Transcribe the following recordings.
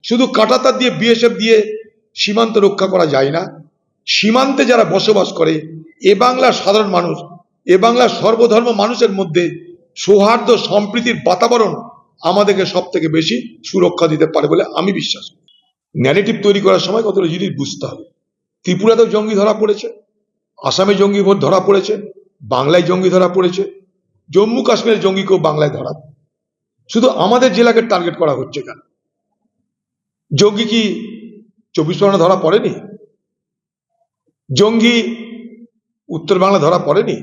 শুধু কাঁটাতার দিয়ে বিএসএফ দিয়ে সীমান্ত রক্ষা করা যায় না। সীমান্তে যারা বসবাস করে এ বাংলার সাধারণ মানুষ, এ বাংলার সর্বধর্ম মানুষের মধ্যে সৌহার্দ্য সম্প্রীতির বাতাবরণ আমাদেরকে সব থেকে বেশি সুরক্ষা দিতে পারে বলে আমি বিশ্বাস করি। ন্যারেটিভ তৈরি করার সময় কতটা জিনিস বুঝতে হবে। ত্রিপুরাতেও জঙ্গি ধরা পড়েছে, আসামে জঙ্গি ধরা পড়েছে, বাংলায় জঙ্গি ধরা পড়েছে, জম্মু কাশ্মীরের জঙ্গিকেও বাংলায় ধরা। শুধু আমাদের জেলাকে টার্গেট করা হচ্ছে কেন? জঙ্গি কি 24 পরগনা ধরা পড়েনি? জঙ্গি উত্তর বাংলা ধরা পড়েনি?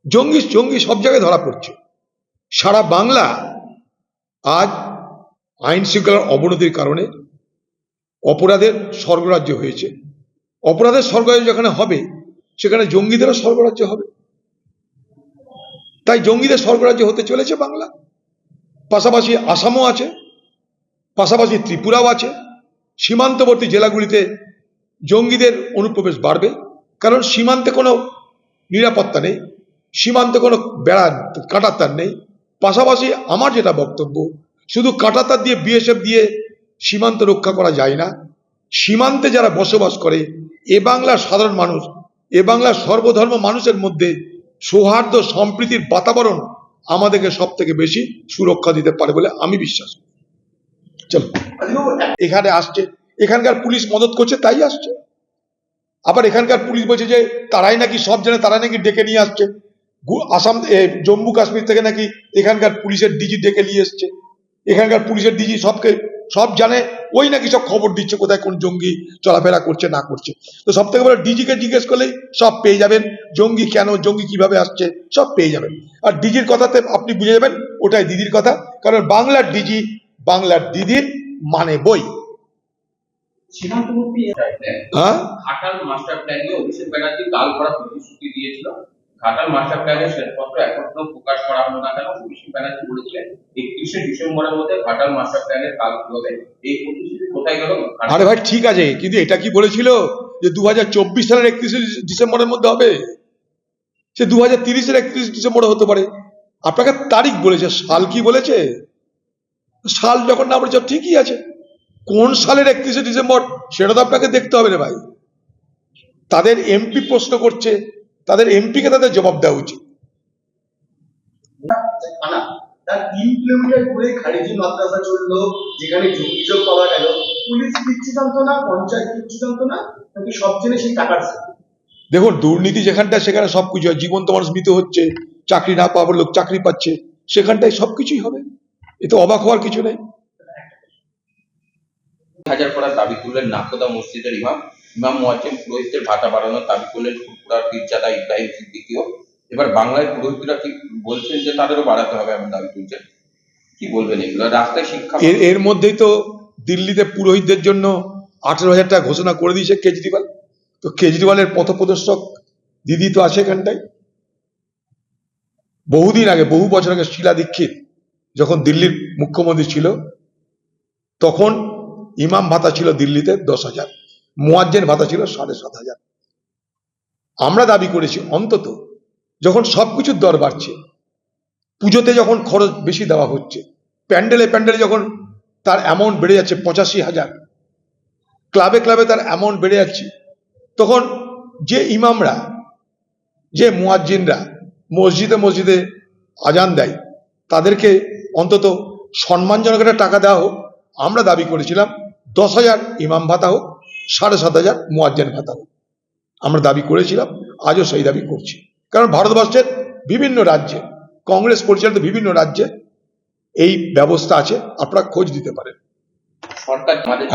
জঙ্গি জঙ্গি সব জায়গায় ধরা পড়ছে। সারা বাংলা আজ আইন শৃঙ্খলার অবনতির কারণে অপরাধের স্বর্গরাজ্য হয়েছে। অপরাধের স্বর্গরাজ্য যেখানে হবে সেখানে জঙ্গিদেরও স্বর্গরাজ্য হবে। তাই জঙ্গিদের স্বর্গরাজ্য হতে চলেছে বাংলা। পাশাপাশি আসামও আছে, পাশাপাশি ত্রিপুরাও আছে। সীমান্তবর্তী জেলাগুলিতে জঙ্গিদের অনুপ্রবেশ বাড়বে, কারণ সীমান্তে কোনো নিরাপত্তা নেই, সীমান্তে কোনো বেড়া কাঁটাতার নেই। পাশাপাশি আমার যেটা বক্তব্য, শুধু কাঁটাতার দিয়ে বিএসএফ দিয়ে সীমান্ত রক্ষা করা যায় না। সীমান্তে যারা বসবাস করে এ বাংলার সাধারণ মানুষ, এ বাংলার সর্বধর্ম মানুষের মধ্যে সৌহার্দ্য সম্প্রীতির বাতাবরণ আমাদেরকে সব থেকে বেশি সুরক্ষা দিতে পারে বলে আমি বিশ্বাস করি। চলো, এখানে আসছে, এখানকার পুলিশ মদত করছে তাই আসছে। আবার এখানকার পুলিশ বলছে যে তারাই নাকি সব জানে, তারাই নাকি ডেকে নিয়ে আসছে। আসাম জম্মু কাশ্মীর থেকে নাকি এখানকার পুলিশের ডিজি ডেকে নিয়ে এসছে। এখানকার পুলিশের ডিজি সব জানে, ওই নাকি সব খবর দিচ্ছে কোথায় কোন জঙ্গি চলাফেরা করছে না করছে। তো সব থেকে বড় ডিজিকে জিজ্ঞেস করলেই সব পেয়ে যাবেন, জঙ্গি কেন, জঙ্গি কিভাবে আসছে, সব পেয়ে যাবেন। আর ডিজির কথাতে আপনি বুঝে যাবেন ওটাই দিদির কথা, কারণ বাংলার ডিজি, বাংলার দিদির মানে বই। ঘাটাল মাস্টার প্ল্যানে অভিষেক ব্যানার্জি কাল করা প্রতিশ্রুতি দিয়েছিল, ঘাটাল মাস্টার প্ল্যানের শ্বেতপত্র এখনো প্রকাশ করা হলো না কেন? অভিষেক ব্যানার্জি বলেছিলেন 31শে ডিসেম্বরের মধ্যে ঘাটাল মাস্টার প্ল্যানের কাজ হবে। এই প্রতিশ্রুতি কোথায় গেল? আরে ভাই ঠিক আছে, কিন্তু এটা কি বলেছিল যে 2024 সালের 31শে ডিসেম্বরের মধ্যে হবে? সে 2030-এর 31 ডিসেম্বরে হতে পারে। আপনাকে তারিখ বলেছে, সাল কি বলেছে? সাল যখন না বলেছে ঠিকই আছে, কোন সালের 31শে ডিসেম্বর সেটা তো আপনাকে দেখতে হবে রে ভাই। তাদের এমপি প্রশ্ন করছে, তাদের এমপিকে তাদের জবাব দেওয়া উচিত। তার 3 কিলোমিটার দূরে খারিজি মাদ্রাসা চললো, যেখানে জঙ্গিযোগ পাওয়া গেল। পুলিশ কিচ্ছু জানতো না, পঞ্চায়েত কিচ্ছু জানতো না, কিন্তু সব জেনে সেই টাকার। দেখুন, দুর্নীতি যেখানটা সেখানে সবকিছু হয়। জীবন্ত মানুষ মৃত হচ্ছে, চাকরি না পাওয়ার লোক চাকরি পাচ্ছে, সেখানটায় সবকিছুই হবে। এতে অবাক হওয়ার কিছু নেই। হাজার করার দাবি করলেন নাকোদা মসজিদের ইমাম মুয়াজ্জেম। পুরোহিতদের ভাতা বাড়ানোর দাবি করলেন ফুরফুরার পীরজাদা ইব্রাহিম সিদ্দিকীও। এবার বাংলায় পুরোহিতরা কি বলছেন যে তাদেরও বাড়াতে হবে এমন দাবি তুলছেন, কি বলবেন এগুলো? রাস্তায় শিক্ষা, এর মধ্যেই তো দিল্লিতে পুরোহিতদের জন্য 18,000 টাকা ঘোষণা করে দিয়েছে কেজরিওয়াল। তো কেজরিওয়ালের পথপ্রদর্শক দিদি তো আছে এখানটায়। বহুদিন আগে, বহু বছর আগে শীলা দীক্ষিত যখন দিল্লির মুখ্যমন্ত্রী ছিল, তখন ইমাম ভাতা ছিল দিল্লিতে 10,000, মুয়াজ্জেন ভাতা ছিল 7,500। আমরা দাবি করেছি অন্তত যখন সবকিছুর দর বাড়ছে, পুজোতে যখন খরচ বেশি দেওয়া হচ্ছে, প্যান্ডেলে প্যান্ডেলে যখন তার অ্যামাউন্ট বেড়ে যাচ্ছে 85,000, ক্লাবে ক্লাবে তার অ্যামাউন্ট বেড়ে যাচ্ছে, তখন যে ইমামরা, যে মুয়াজ্জিনরা মসজিদে মসজিদে আজান দেয়, তাদেরকে অন্তত সম্মানজনক একটা টাকা দেওয়া হোক। আমরা দাবি করেছিলাম 10,000 ইমাম ভাতা হোক, 7,500 মুয়াজ্জিন ভাতা হোক। আমরা দাবি করেছিলাম, আজও সেই দাবি করছি। কারণ ভারতবর্ষের বিভিন্ন রাজ্যে, কংগ্রেস পরিচালিত বিভিন্ন রাজ্যে এই ব্যবস্থা আছে, আপনারা খোঁজ দিতে পারেন। সরকার আমাদের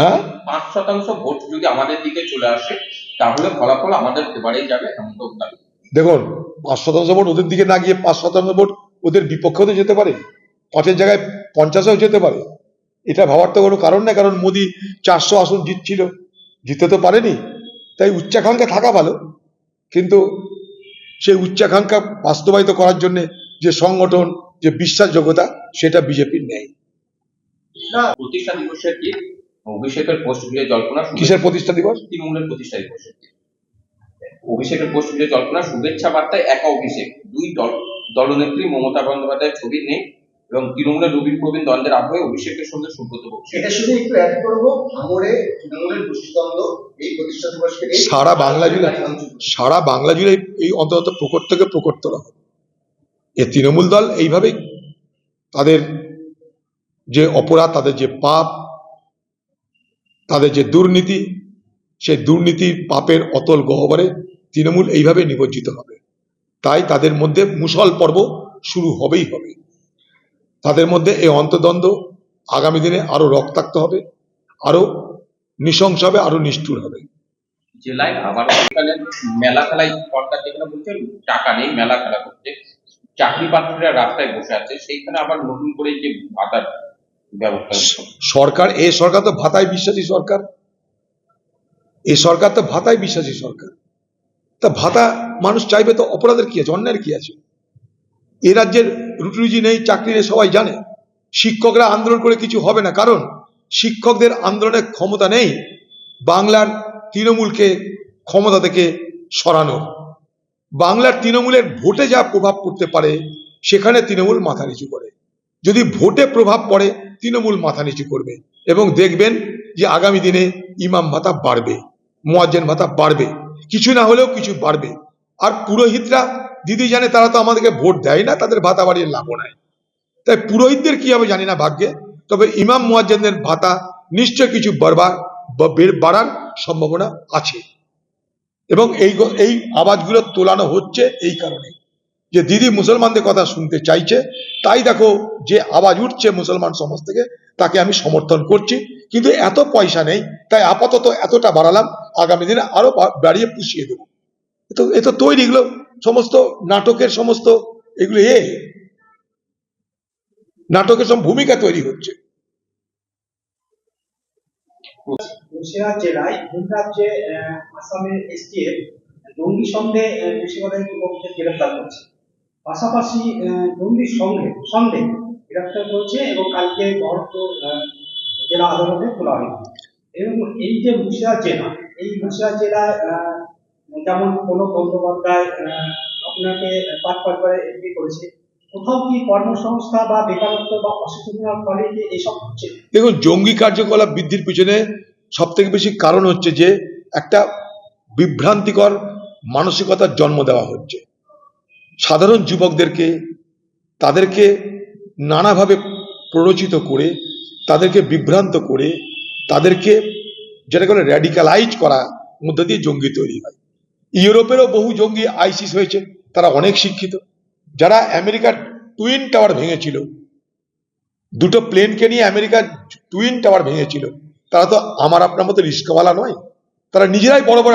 5% ভোট যদি আমাদের দিকে চলে আসে তাহলে ফলাফল আমাদের এবারেই যাবে এমন তো দাবি। দেখুন, 5% ভোট ওদের দিকে না গিয়ে 5% ভোট ওদের বিপক্ষেও যেতে পারে, 5-এর জায়গায় 50-ও যেতে পারে। এটা ভাবার তো কোনো কারণ নেই, কারণ মোদী 400 আসন জিতছিল, জিততে তো পারেনি। তাই উচ্চাকাঙ্ক্ষা থাকা ভালো, কিন্তু সেই উচ্চাকাঙ্ক্ষা বাস্তবায়িত করার জন্য যে সংগঠন, যে বিশ্বাসযোগ্যতা, সেটা বিজেপির নেই। প্রতিষ্ঠা দিবসের কি অভিষেকের পোস্ট ঘিরে জল্পনা? কিসের প্রতিষ্ঠা দিবস? তৃণমূলের প্রতিষ্ঠা দিবসের অভিষেকের পোস্ট ঘিরে জল্পনা, শুভেচ্ছা বার্তায় একা অভিষেক, দুই দলনেত্রী মমতা বন্দ্যোপাধ্যায়ের ছবি নেই। এবং তৃণমূলের রবীন প্রবীণ দ্বন্দ্বের আবহে অভিষেকের সঙ্গে সুব্রত বক্সী। এটা শুধু একটু অ্যাড করবো, ভাঙড়ে তৃণমূলের গোষ্ঠীদ্বন্দ্ব এই প্রতিষ্ঠা দিবসকে নিয়ে সারা বাংলা জুড়ে এই অন্তত প্রকট থেকে প্রকটতর হবে। এ তৃণমূল দল এইভাবেই তাদের যে অপরাধ, তাদের যে পাপ, তাদের যে দুর্নীতি, সেই দুর্নীতির পাপের অতল গহ্বরে তৃণমূল এইভাবে নিমজ্জিত হবে। তাই তাদের মধ্যে মুষল পর্ব শুরু হবেই হবে। তাদের মধ্যে এই অন্তর্দ্বন্দ্ব আগামী দিনে আরো রক্তাক্ত হবে, আরো নৃশংস হবে, আরো নিষ্ঠুর হবে। জেলায় আবারও এখানে মেলা খেলায় সরকার যেখানে বলছে টাকা নেই, মেলা খেলা করছে, চাকরি প্রার্থীরা রাস্তায় বসে আছে, সেইখানে আবার নতুন করে যে ভাতার ব্যবস্থা হচ্ছে। সরকার তো ভাতায় বিশ্বাসী সরকার। এই সরকার তো ভাতায় বিশ্বাসী সরকার। তা ভাতা মানুষ চাইবে তো, অপরাধের কি আছে, অন্যায়ের কি আছে? এ রাজ্যের রুটি নেই, চাকরি নেই, সবাই জানে। শিক্ষকরা আন্দোলন করে কিছু হবে না, কারণ শিক্ষকদের আন্দোলনের ক্ষমতা নেই বাংলার তৃণমূলকে ক্ষমতা থেকে সরানো। বাংলার তৃণমূলের ভোটে যা প্রভাব পড়তে পারে সেখানে তৃণমূল মাথা নিচু করে। যদি ভোটে প্রভাব পড়ে তৃণমূল মাথা নিচু করবে, এবং দেখবেন যে আগামী দিনে ইমাম ভাতা বাড়বে, মুয়াজ্জিন ভাতা বাড়বে, কিছু না হলেও কিছু বাড়বে। আর পুরোহিতরা দিদি জানে, তারা তো আমাদেরকে ভোট দেয় না, তাদের ভাতা বাড়িয়ে লাভও নাই। তাই পুরোহিতদের কি হবে জানি না ভাগ্যে, তবে ইমাম মুয়াজ্জিনদের ভাতা নিশ্চয় কিছু বাড়ার সম্ভাবনা আছে। এবং এই আওয়াজগুলো তোলানো হচ্ছে এই কারণে যে দিদি মুসলমানদের কথা শুনতে চাইছে। তাই দেখো যে আওয়াজ উঠছে মুসলমান সমাজ থেকে, তাকে আমি সমর্থন করছি। কিন্তু এত পয়সা নেই, তাই আপাতত এতটা বাড়ালাম, আগামী দিনে আরো বাড়িয়ে পুষিয়ে দেবো। এ তো তৈরি, এগুলো সমস্ত নাটকের সমস্ত এগুলো নাটকের সব ভূমিকা তৈরি হচ্ছে। মুর্শিদাবাদ জেলায় ভিন রাজ্যে আসামের এসটিএফ জঙ্গি সন্দেহে মুর্শিদাবাদের যুবকদের গ্রেফতার করছে। পাশাপাশি জঙ্গির সন্দেহে গ্রেফতার করছে এবং কালকে বহরমপুর জেলা আদালতে তোলা হয়েছে। এবং এই যে মুর্শিদাবাদ জেলা, এই মুর্শিদাবাদ জেলায় যেমন কোনো বন্দ্যোপাধ্যায় আপনাকে পাট করে এমপি করেছে, কোথাও কি কর্মসংস্থা বা বেকারত্ব বা অসচেতনার ফলে কি এসব হচ্ছে? দেখুন, জঙ্গি কার্যকলাপ বৃদ্ধির পিছনে সব থেকে বেশি কারণ হচ্ছে যে একটা বিভ্রান্তিকর মানসিকতার জন্ম দেওয়া হচ্ছে সাধারণ যুবকদেরকে। তাদেরকে নানাভাবে প্ররোচিত করে, তাদেরকে বিভ্রান্ত করে, তাদেরকে যেটা করে র্যাডিক্যালাইজ করা মধ্যে দিয়ে জঙ্গি তৈরি হয়। ইউরোপেরও বহু জঙ্গি আইসিস হয়েছে, তারা অনেক শিক্ষিত। যারা আমেরিকার টুইন টাওয়ার ভেঙেছিল, দুটো প্লেনকে নিয়ে আমেরিকার টুইন টাওয়ার ভেঙেছিল, তারা তো আমার আপনার মতো রিস্কওয়ালা নয়। তারা নিজেরাই বড় বড়